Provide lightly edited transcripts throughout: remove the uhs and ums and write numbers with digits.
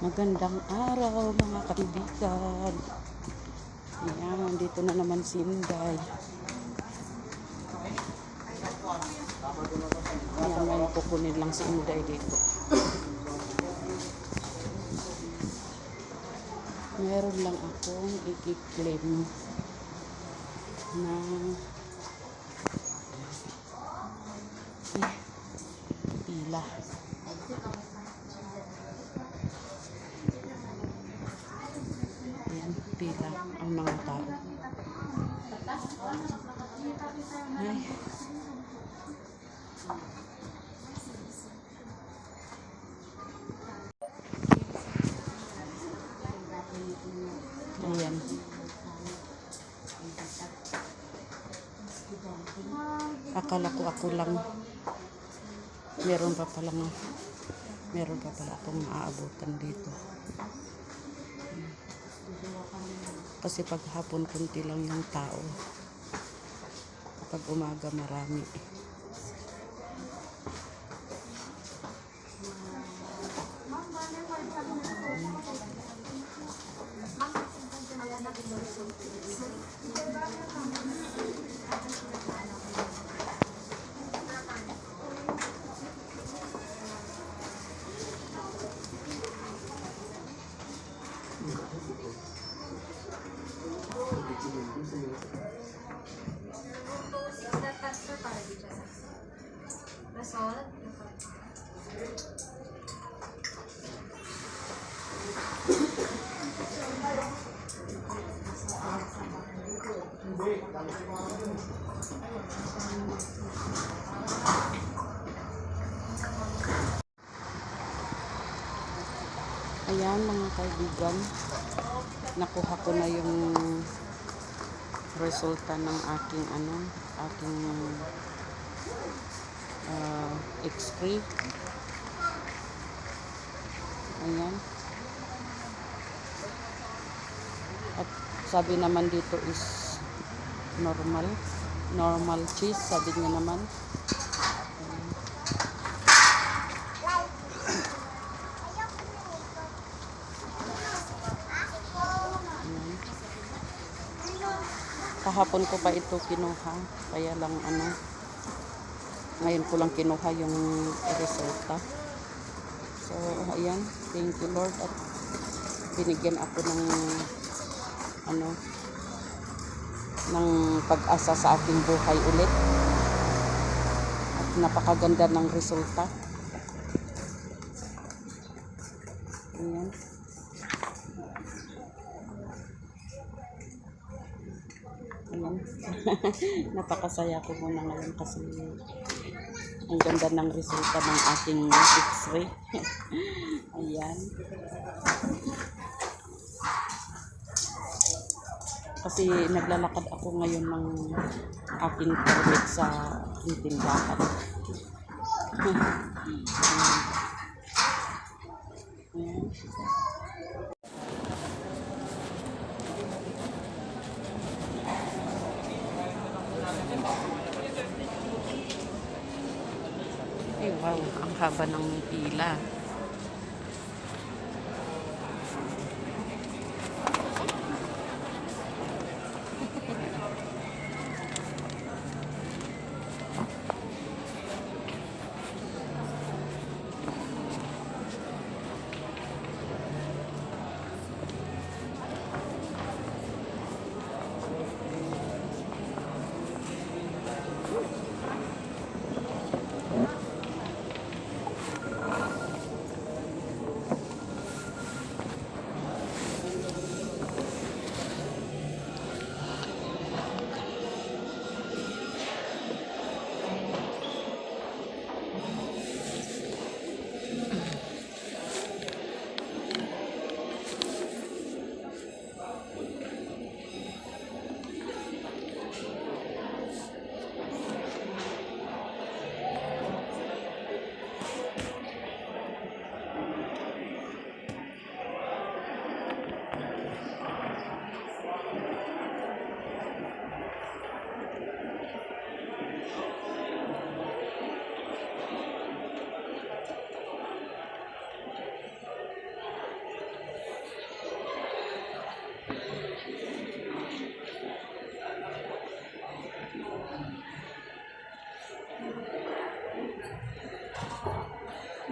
Magandang araw mga kaibigan. Ayan, nandito na naman si Inday. Ayan, may kukunin lang si Inday dito. Meron lang akong i-claim na pila. Ayan, pila ang mga tao. Ay. Ayan. Akala ko ako lang. Meron pa pala akong maaabutan dito. Kasi pag hapon kunti lang yung tao. Pag umaga marami. Ayan mga kaibigan, nakuha ko na yung resulta ng aking X-ray. Ayan. At sabi naman dito is normal cheese, sabi niya naman. Kahapon ko pa ito kinuha, kaya lang ngayon ko lang kinuha yung resulta. So ayan, thank you Lord, at binigyan ako ng pag-asa sa aking buhay ulit, at napakaganda ng resulta. Ayan. Ayan. Napakasaya ko muna ngayon kasi ang ganda ng resulta ng aking X-ray. Ayan. Kasi naglalakad ako ngayon ng aking permit sa tindahan. Ayan. Ay, wow, ang haba ng pila.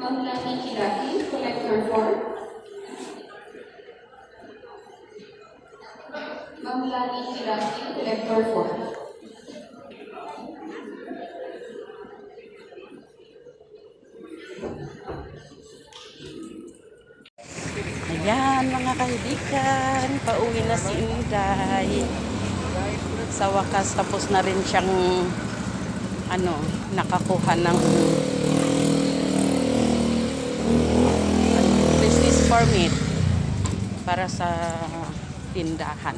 Mamlani Kirati, collector 4. Mamlani Kirati, collector 4. Ayan mga kaibigan, pauwi na si Inday. Sa wakas tapos na rin siyang nakakuha ng business permit para sa tindahan.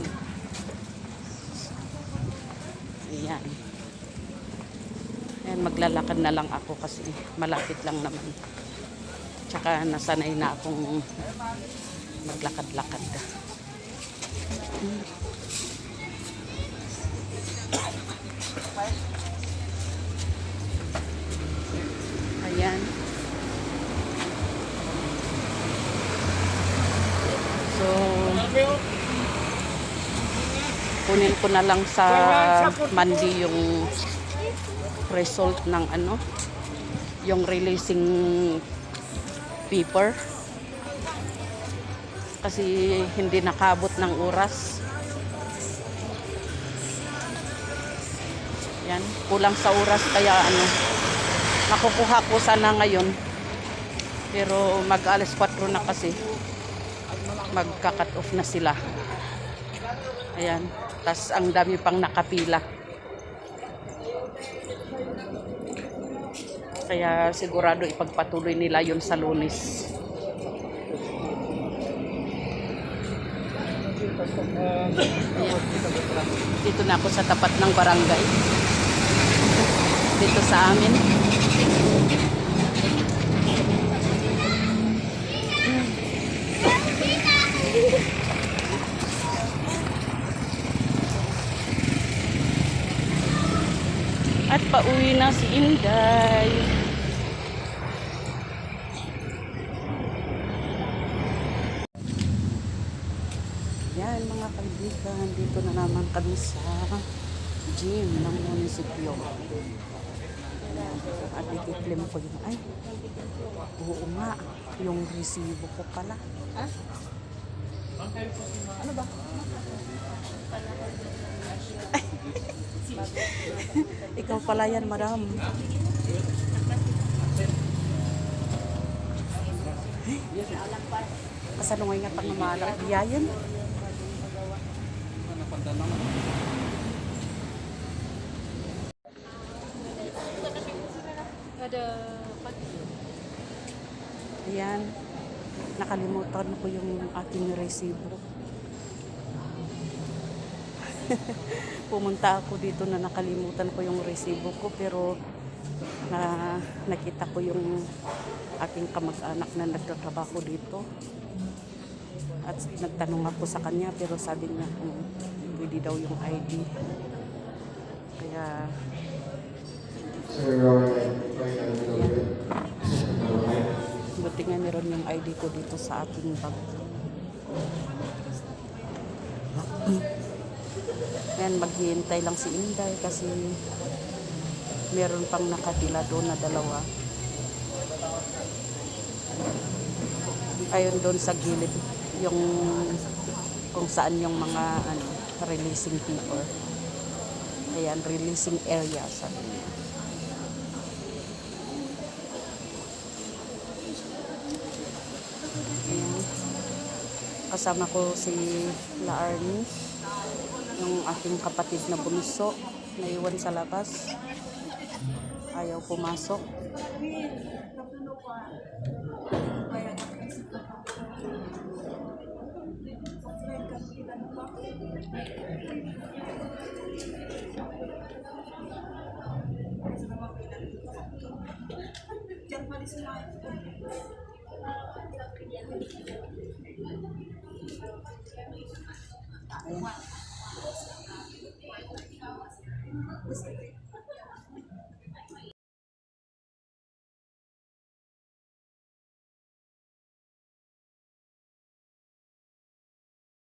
Ayan. Ayan, maglalakad na lang ako kasi malapit lang naman. Tsaka nasanay na akong maglakad-lakad. Ayan. So, kunin ko na lang sa Monday yung result ng yung releasing paper. Kasi hindi nakabot ng oras. Yan, kulang sa oras kaya makukuha ko sana ngayon. Pero mag-alas 4 na kasi. Magka-cut off na sila. Ayan, tas ang dami pang nakapila. Kaya sigurado ipagpatuloy nila yun sa Lunes. Dito na ako sa tapat ng barangay. Dito sa amin. At pauwi na si Inday. Yan mga kaibigan, dito na naman kami sa gym ng munisipyo. At ikiklaim ko yung, oo nga, yung resibo ko pala. Ano ba? Ikaw pala yan, madam. Kasanungay nga pang mamalang biyayan. Ayan, nakalimutan ko yung aking resibo. Pumunta ako dito na nakalimutan ko yung resibo ko, pero nakita ko yung aking kamag-anak na nagtatrabaho dito. At nagtanong ako sa kanya, pero sabi niya kung pwede daw yung ID. Kaya buti nga meron yung ID ko dito sa aking bag. Ayan, maghihintay lang si Inday kasi meron pang nakapila doon na dalawa. Ayun doon sa gilid yung kung saan yung mga releasing paper. Ayan, releasing area sabi niya. Ayan. Kasama ko si Laarni, yung aking kapatid na bunso, naiwan sa labas. Ayaw pumasok. Ayan.